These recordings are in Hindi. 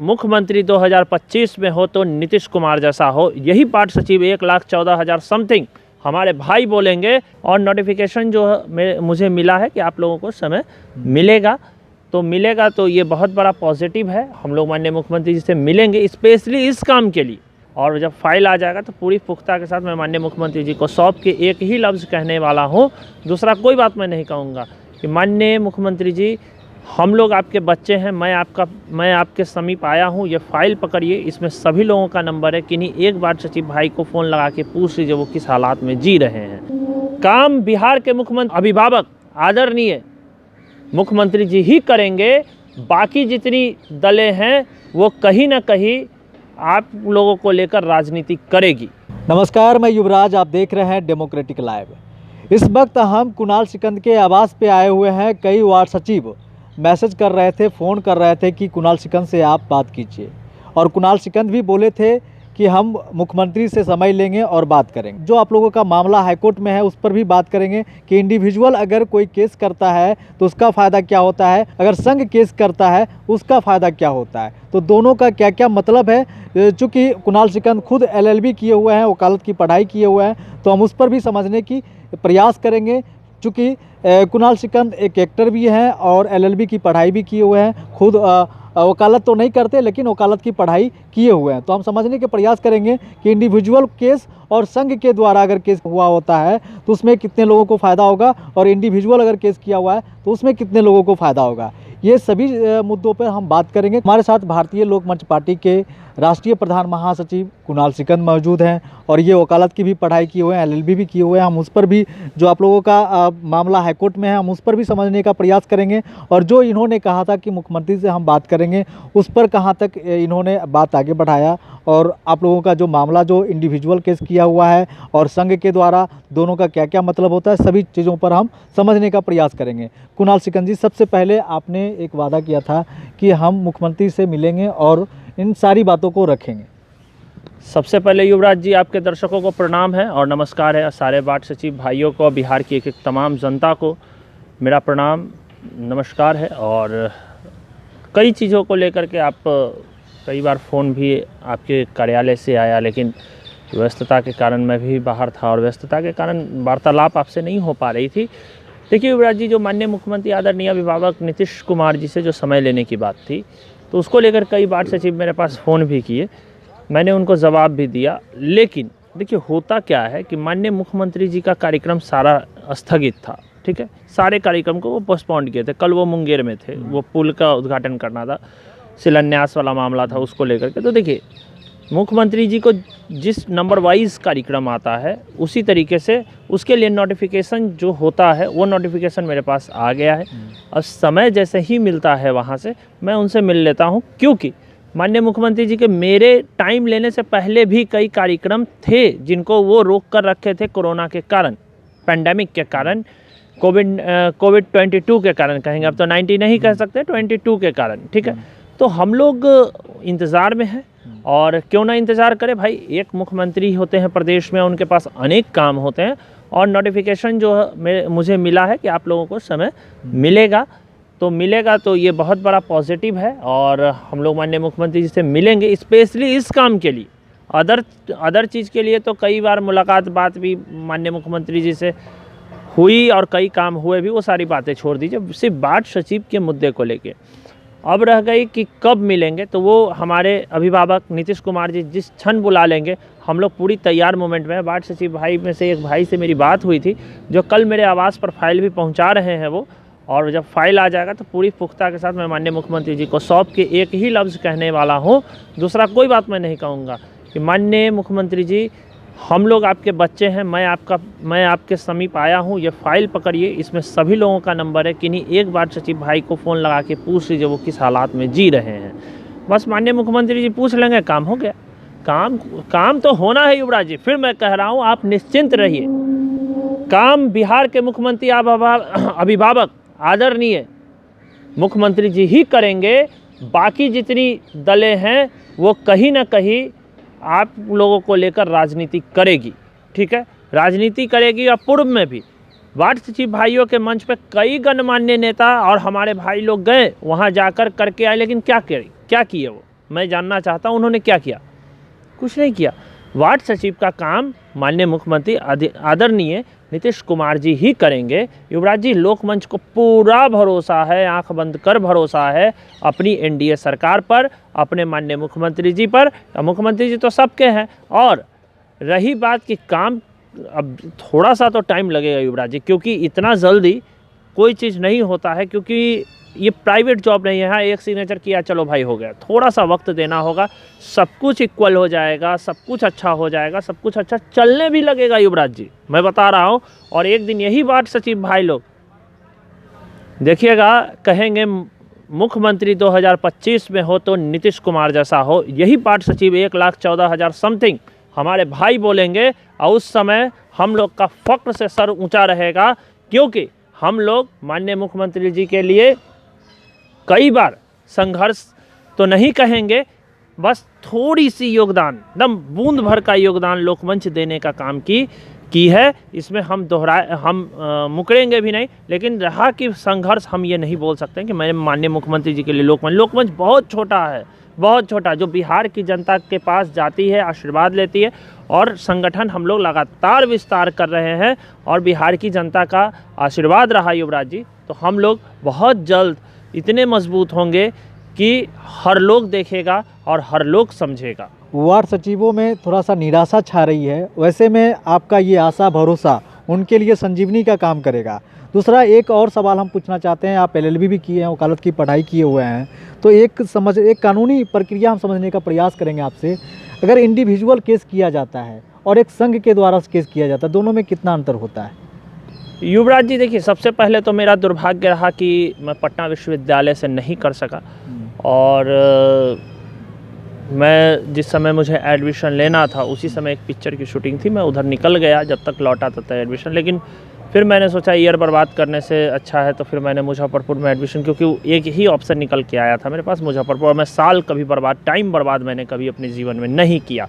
मुख्यमंत्री 2025 में हो तो नीतीश कुमार जैसा हो, यही पार्ट सचिव 1,14,000 समथिंग हमारे भाई बोलेंगे। और नोटिफिकेशन जो मुझे मिला है कि आप लोगों को समय मिलेगा तो ये बहुत बड़ा पॉजिटिव है। हम लोग माननीय मुख्यमंत्री जी से मिलेंगे स्पेशली इस काम के लिए, और जब फाइल आ जाएगा तो पूरी पुख्ता के साथ मैं माननीय मुख्यमंत्री जी को सौंप के एक ही लफ्ज़ कहने वाला हूँ, दूसरा कोई बात मैं नहीं कहूँगा कि माननीय मुख्यमंत्री जी, हम लोग आपके बच्चे हैं, मैं आपके समीप आया हूँ, ये फाइल पकड़िए, इसमें सभी लोगों का नंबर है कि नहीं, एक बार सचिव भाई को फ़ोन लगा के पूछ लीजिए वो किस हालात में जी रहे हैं। काम बिहार के मुख्यमंत्री अभिभावक आदरणीय मुख्यमंत्री जी ही करेंगे, बाकी जितनी दलें हैं वो कहीं ना कहीं आप लोगों को लेकर राजनीति करेगी। नमस्कार, मैं युवराज, आप देख रहे हैं डेमोक्रेटिक लाइव। इस वक्त हम कुणाल सिकंद के आवास पे आए हुए हैं। कई वार्ड सचिव मैसेज कर रहे थे, फ़ोन कर रहे थे कि कुणाल सिकंद से आप बात कीजिए, और कुणाल सिकंद भी बोले थे कि हम मुख्यमंत्री से समय लेंगे और बात करेंगे। जो आप लोगों का मामला हाईकोर्ट में है उस पर भी बात करेंगे कि इंडिविजुअल अगर कोई केस करता है तो उसका फ़ायदा क्या होता है, अगर संघ केस करता है उसका फ़ायदा क्या होता है, तो दोनों का क्या क्या मतलब है। चूँकि कुणाल सिकंद खुद LLB किए हुए हैं, वकालत की पढ़ाई किए हुए हैं, तो हम उस पर भी समझने की प्रयास करेंगे। चूँकि कुणाल सिकंद एक एक्टर भी हैं और LLB की पढ़ाई भी किए हुए हैं, खुद वकालत तो नहीं करते लेकिन वकालत की पढ़ाई किए हुए हैं, तो हम समझने के प्रयास करेंगे कि इंडिविजुअल केस और संघ के द्वारा अगर केस हुआ होता है तो उसमें कितने लोगों को फ़ायदा होगा, और इंडिविजुअल अगर केस किया हुआ है तो उसमें कितने लोगों को फ़ायदा होगा। ये सभी मुद्दों पर हम बात करेंगे। हमारे साथ भारतीय लोक मंच पार्टी के राष्ट्रीय प्रधान महासचिव कुणाल सिकंद मौजूद हैं, और ये वकालत की भी पढ़ाई किए हुए हैं, LLB भी किए हुए हैं। हम उस पर भी, जो आप लोगों का मामला हाईकोर्ट में है, हम उस पर भी समझने का प्रयास करेंगे, और जो इन्होंने कहा था कि मुख्यमंत्री से हम बात करेंगे उस पर कहाँ तक इन्होंने बात आगे बढ़ाया, और आप लोगों का जो मामला जो इंडिविजुअल केस किया हुआ है और संघ के द्वारा, दोनों का क्या क्या मतलब होता है, सभी चीज़ों पर हम समझने का प्रयास करेंगे। कुणाल सिकंद जी, सबसे पहले आपने एक वादा किया था कि हम मुख्यमंत्री से मिलेंगे और इन सारी बातों को रखेंगे। सबसे पहले युवराज जी, आपके दर्शकों को प्रणाम है और नमस्कार है। सारे वार्ड सचिव भाइयों को, बिहार की एक तमाम जनता को मेरा प्रणाम नमस्कार है। और कई चीज़ों को लेकर के आप कई बार फ़ोन भी आपके कार्यालय से आया, लेकिन व्यस्तता के कारण मैं भी बाहर था और व्यस्तता के कारण वार्तालाप आपसे नहीं हो पा रही थी। देखिए युवराज जी, जो माननीय मुख्यमंत्री आदरणीय अभिभावक नीतीश कुमार जी से जो समय लेने की बात थी, तो उसको लेकर कई वार्ड सचिव मेरे पास फ़ोन भी किए, मैंने उनको जवाब भी दिया। लेकिन देखिए होता क्या है कि माननीय मुख्यमंत्री जी का कार्यक्रम सारा स्थगित था, ठीक है, सारे कार्यक्रम को वो पोस्टपोन किए थे। कल वो मुंगेर में थे, वो पुल का उद्घाटन करना था, शिलान्यास वाला मामला था, उसको लेकर के। तो देखिए मुख्यमंत्री जी को जिस नंबर वाइज कार्यक्रम आता है उसी तरीके से उसके लिए नोटिफिकेशन जो होता है वो नोटिफिकेशन मेरे पास आ गया है, और समय जैसे ही मिलता है वहाँ से मैं उनसे मिल लेता हूँ। क्योंकि माननीय मुख्यमंत्री जी के मेरे टाइम लेने से पहले भी कई कार्यक्रम थे जिनको वो रोक कर रखे थे कोरोना के कारण, पैंडेमिक के कारण, कोविड 22 के कारण कहेंगे, अब तो 90 नहीं कह सकते, 22 के कारण, ठीक है। तो हम लोग इंतज़ार में हैं, और क्यों ना इंतज़ार करें भाई, एक मुख्यमंत्री होते हैं प्रदेश में, उनके पास अनेक काम होते हैं, और नोटिफिकेशन जो मुझे मिला है कि आप लोगों को समय मिलेगा तो ये बहुत बड़ा पॉजिटिव है। और हम लोग माननीय मुख्यमंत्री जी से मिलेंगे स्पेशली इस काम के लिए। अदर चीज़ के लिए तो कई बार मुलाकात बात भी माननीय मुख्यमंत्री जी से हुई और कई काम हुए भी, वो सारी बातें छोड़ दीजिए, सिर्फ वार्ड सचिव के मुद्दे को लेके अब रह गई कि कब मिलेंगे। तो वो हमारे अभिभावक नीतीश कुमार जी जिस क्षण बुला लेंगे, हम लोग पूरी तैयार मोमेंट में। वार्ड सचिव भाई में से एक भाई से मेरी बात हुई थी, जो कल मेरे आवास पर फाइल भी पहुंचा रहे हैं वो, और जब फाइल आ जाएगा तो पूरी पुख्ता के साथ मैं माननीय मुख्यमंत्री जी को सौंप के एक ही लफ्ज़ कहने वाला हूँ, दूसरा कोई बात मैं नहीं कहूँगा कि माननीय मुख्यमंत्री जी, हम लोग आपके बच्चे हैं, मैं आपके समीप आया हूँ, ये फाइल पकड़िए, इसमें सभी लोगों का नंबर है कि नहीं, एक बार सचिव भाई को फ़ोन लगा के पूछ लीजिए वो किस हालात में जी रहे हैं। बस माननीय मुख्यमंत्री जी पूछ लेंगे, काम हो गया। काम तो होना है युवराज जी, फिर मैं कह रहा हूँ आप निश्चिंत रहिए। काम बिहार के मुख्यमंत्री अभिभावक आदरणीय मुख्यमंत्री जी ही करेंगे, बाकी जितनी दलें हैं वो कहीं ना कहीं आप लोगों को लेकर राजनीति करेगी, ठीक है, राजनीति करेगी। और पूर्व में भी वार्ड सचिव भाइयों के मंच पे कई गणमान्य नेता और हमारे भाई लोग गए, वहाँ जाकर करके आए, लेकिन क्या किए वो, मैं जानना चाहता हूँ उन्होंने क्या किया। कुछ नहीं किया। वार्ड सचिव का काम माननीय मुख्यमंत्री आदरणीय नीतीश कुमार जी ही करेंगे। युवराज जी, लोकमंच को पूरा भरोसा है, आंख बंद कर भरोसा है अपनी एनडीए सरकार पर, अपने माननीय मुख्यमंत्री जी पर। मुख्यमंत्री जी तो सबके हैं। और रही बात कि काम, अब थोड़ा सा तो टाइम लगेगा युवराज जी, क्योंकि इतना जल्दी कोई चीज़ नहीं होता है, क्योंकि ये प्राइवेट जॉब नहीं है। हाँ, एक सिग्नेचर किया चलो भाई हो गया, थोड़ा सा वक्त देना होगा। सब कुछ इक्वल हो जाएगा, सब कुछ अच्छा हो जाएगा, सब कुछ अच्छा चलने भी लगेगा युवराज जी, मैं बता रहा हूँ। और एक दिन यही वार्ड सचिव भाई लोग देखिएगा, कहेंगे मुख्यमंत्री 2025 में हो तो नीतीश कुमार जैसा हो। यही वार्ड सचिव 1,14,000 समथिंग हमारे भाई बोलेंगे, और उस समय हम लोग का फक्र से सर ऊंचा रहेगा, क्योंकि हम लोग माननीय मुख्यमंत्री जी के लिए कई बार संघर्ष तो नहीं कहेंगे, बस थोड़ी सी योगदान, एकदम बूंद भर का योगदान लोकमंच देने का काम की है। इसमें हम मुकरेंगे भी नहीं। लेकिन रहा कि संघर्ष, हम ये नहीं बोल सकते कि मैं माननीय मुख्यमंत्री जी के लिए लोकमंच बहुत छोटा है, बहुत छोटा, जो बिहार की जनता के पास जाती है, आशीर्वाद लेती है। और संगठन हम लोग लगातार विस्तार कर रहे हैं, और बिहार की जनता का आशीर्वाद रहा युवराज जी, तो हम लोग बहुत जल्द इतने मजबूत होंगे कि हर लोग देखेगा और हर लोग समझेगा। वार्ड सचिवों में थोड़ा सा निराशा छा रही है, वैसे में आपका ये आशा भरोसा उनके लिए संजीवनी का काम करेगा। दूसरा एक और सवाल हम पूछना चाहते हैं, आप एलएलबी भी किए हैं, वकालत की पढ़ाई किए हुए हैं, तो एक कानूनी प्रक्रिया हम समझने का प्रयास करेंगे आपसे। अगर इंडिविजुअल केस किया जाता है और एक संघ के द्वारा केस किया जाता है, दोनों में कितना अंतर होता है? युवराज जी देखिए, सबसे पहले तो मेरा दुर्भाग्य रहा कि मैं पटना विश्वविद्यालय से नहीं कर सका। और मैं जिस समय मुझे एडमिशन लेना था उसी समय एक पिक्चर की शूटिंग थी, मैं उधर निकल गया, जब तक लौटा तब तक एडमिशन। लेकिन फिर मैंने सोचा ईयर बर्बाद करने से अच्छा है, तो फिर मैंने मुजफ्फरपुर में एडमिशन, क्योंकि एक ही ऑप्शन निकल के आया था मेरे पास, मुजफ्फरपुर। और मैं साल कभी टाइम बर्बाद मैंने कभी अपने जीवन में नहीं किया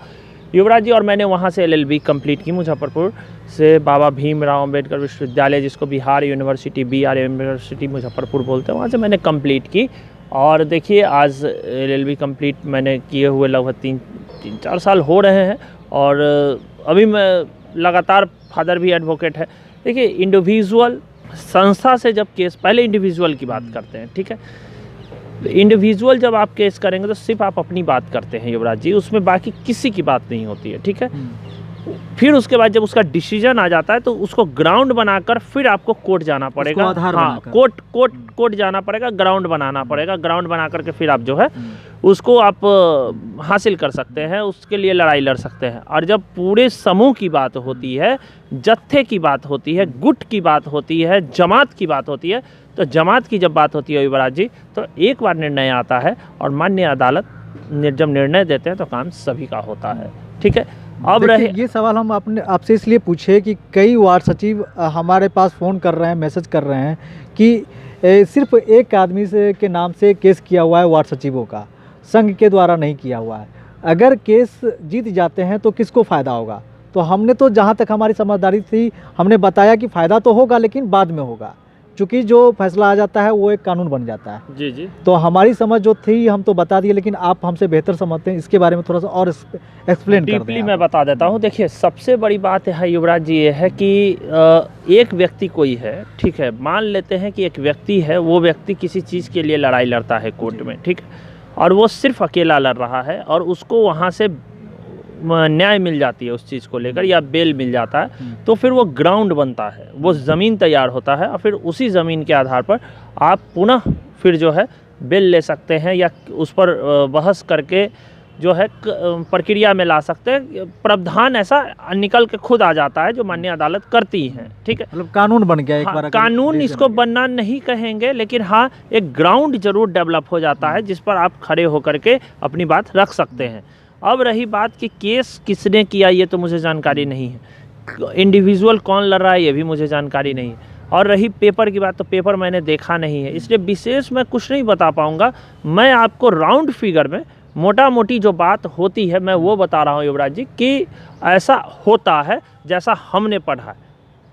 युवराज जी। और मैंने वहाँ से एलएलबी कंप्लीट की मुजफ्फरपुर से, बाबा भीमराव अंबेडकर विश्वविद्यालय, जिसको Bihar university, BR university Muzaffarpur बोलते हैं, वहाँ से मैंने कंप्लीट की। और देखिए आज एलएलबी कंप्लीट मैंने किए हुए लगभग 3-4 साल हो रहे हैं। और अभी मैं लगातार, फादर भी एडवोकेट है। देखिए इंडिविजुअल संस्था से जब केस, पहले इंडिविजुअल की बात करते हैं, ठीक है। इंडिविजुअल जब आप केस करेंगे तो सिर्फ आप अपनी बात करते हैं युवराज जी, उसमें बाकी किसी की बात नहीं होती है, ठीक है। फिर उसके बाद जब उसका डिसीजन आ जाता है तो उसको ग्राउंड बनाकर फिर आपको कोर्ट जाना पड़ेगा। हाँ, कोर्ट जाना पड़ेगा, ग्राउंड बनाना पड़ेगा। ग्राउंड बना करके फिर आप जो है उसको आप हासिल कर सकते हैं, उसके लिए लड़ाई लड़ सकते हैं। और जब पूरे समूह की बात होती है, जत्थे की बात होती है, गुट की बात होती है, जमात की बात होती है, तो जमात की जब बात होती है युवराज जी, तो एक बार निर्णय आता है और माननीय अदालत जब निर्णय देते हैं तो काम सभी का होता है, ठीक है। अब रहे ये सवाल हम आपसे इसलिए पूछे कि कई वार्ड सचिव हमारे पास फ़ोन कर रहे हैं, मैसेज कर रहे हैं कि सिर्फ एक आदमी के नाम से केस किया हुआ है वार्ड सचिवों का, संघ के द्वारा नहीं किया हुआ है। अगर केस जीत जाते हैं तो किसको फ़ायदा होगा? तो हमने तो, जहाँ तक हमारी समझदारी थी, हमने बताया कि फ़ायदा तो होगा लेकिन बाद में होगा, चूँकि जो फैसला आ जाता है वो एक कानून बन जाता है। जी जी। तो हमारी समझ जो थी हम तो बता दिए, लेकिन आप हमसे बेहतर समझते हैं, इसके बारे में थोड़ा सा और एक्सप्लेन कर दें। डीपली मैं बता देता हूँ। देखिए सबसे बड़ी बात है युवराज जी, ये है कि एक व्यक्ति कोई है, ठीक है, मान लेते हैं कि एक व्यक्ति है, वो व्यक्ति किसी चीज़ के लिए लड़ाई लड़ता है कोर्ट में, ठीक है, और वो सिर्फ अकेला लड़ रहा है और उसको वहाँ से न्याय मिल जाती है उस चीज़ को लेकर, या बेल मिल जाता है, तो फिर वो ग्राउंड बनता है, वो ज़मीन तैयार होता है, और फिर उसी ज़मीन के आधार पर आप पुनः फिर जो है बेल ले सकते हैं, या उस पर बहस करके जो है प्रक्रिया में ला सकते हैं। प्रावधान ऐसा निकल के खुद आ जाता है जो माननीय अदालत करती है, ठीक है। मतलब कानून बन गया एक बार। कानून इसको बनना नहीं कहेंगे, लेकिन हाँ एक ग्राउंड जरूर डेवलप हो जाता है जिस पर आप खड़े होकर के अपनी बात रख सकते हैं। अब रही बात कि केस किसने किया, ये तो मुझे जानकारी नहीं है, इंडिविजुअल कौन लड़ रहा है ये भी मुझे जानकारी नहीं है। और रही पेपर की बात, तो पेपर मैंने देखा नहीं है, इसलिए विशेष मैं कुछ नहीं बता पाऊँगा। मैं आपको राउंड फिगर में मोटा मोटी जो बात होती है मैं वो बता रहा हूँ युवराज जी, कि ऐसा होता है जैसा हमने पढ़ा है।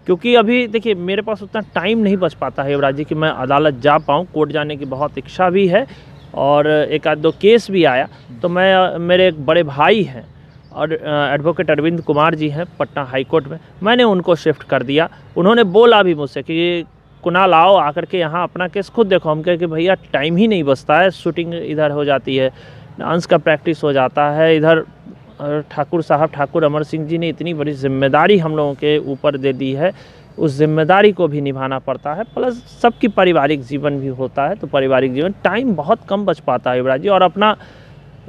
क्योंकि अभी देखिए मेरे पास उतना टाइम नहीं बच पाता है युवराज जी कि मैं अदालत जा पाऊँ, कोर्ट जाने की बहुत इच्छा भी है, और एक आध दो केस भी आया, तो मैं मेरे एक बड़े भाई हैं और एडवोकेट अरविंद कुमार जी हैं पटना हाई कोर्ट में, मैंने उनको शिफ्ट कर दिया। उन्होंने बोला भी मुझसे कि कुणाल आओ आकर के यहाँ अपना केस खुद देखो। हम कहे कि भैया टाइम ही नहीं बचता है, शूटिंग इधर हो जाती है, डांस का प्रैक्टिस हो जाता है, इधर ठाकुर साहब ठाकुर अमर सिंह जी ने इतनी बड़ी जिम्मेदारी हम लोगों के ऊपर दे दी है, उस जिम्मेदारी को भी निभाना पड़ता है, प्लस सबकी पारिवारिक जीवन भी होता है, तो पारिवारिक जीवन टाइम बहुत कम बच पाता है युवराज जी। और अपना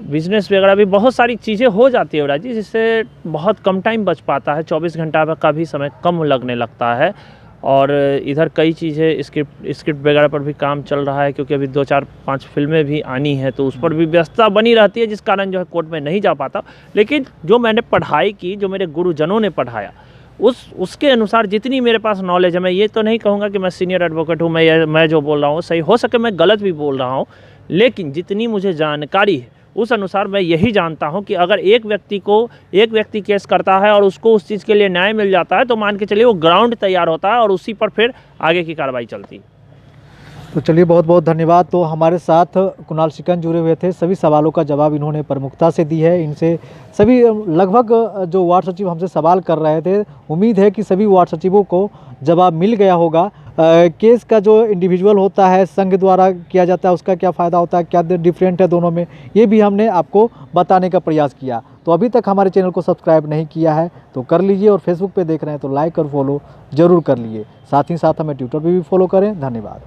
बिजनेस वगैरह भी बहुत सारी चीज़ें हो जाती है युवराज जी, जिससे बहुत कम टाइम बच पाता है, 24 घंटा का भी समय कम लगने लगता है। और इधर कई चीज़ें स्क्रिप्ट वगैरह पर भी काम चल रहा है, क्योंकि अभी 2-4-5 फिल्में भी आनी हैं, तो उस पर भी व्यस्तता बनी रहती है, जिस कारण जो है कोर्ट में नहीं जा पाता। लेकिन जो मैंने पढ़ाई की, जो मेरे गुरुजनों ने पढ़ाया, उसके अनुसार जितनी मेरे पास नॉलेज है, मैं ये तो नहीं कहूँगा कि मैं सीनियर एडवोकेट हूँ, मैं जो बोल रहा हूँ सही हो सके मैं गलत भी बोल रहा हूँ, लेकिन जितनी मुझे जानकारी है उस अनुसार मैं यही जानता हूं कि अगर एक व्यक्ति केस करता है और उसको उस चीज़ के लिए न्याय मिल जाता है, तो मान के चलिए वो ग्राउंड तैयार होता है और उसी पर फिर आगे की कार्रवाई चलती है। तो चलिए बहुत बहुत धन्यवाद। तो हमारे साथ कुणाल सिकंद जुड़े हुए थे, सभी सवालों का जवाब इन्होंने प्रमुखता से दी है। इनसे सभी लगभग जो वार्ड सचिव हमसे सवाल कर रहे थे, उम्मीद है कि सभी वार्ड सचिवों को जवाब मिल गया होगा। केस का जो इंडिविजुअल होता है, संघ द्वारा किया जाता है, उसका क्या फ़ायदा होता है, क्या डिफरेंट है दोनों में, ये भी हमने आपको बताने का प्रयास किया। तो अभी तक हमारे चैनल को सब्सक्राइब नहीं किया है तो कर लीजिए, और फेसबुक पे देख रहे हैं तो लाइक और फॉलो ज़रूर कर लीजिए। साथ ही साथ हमें ट्विटर पे भी फॉलो करें। धन्यवाद।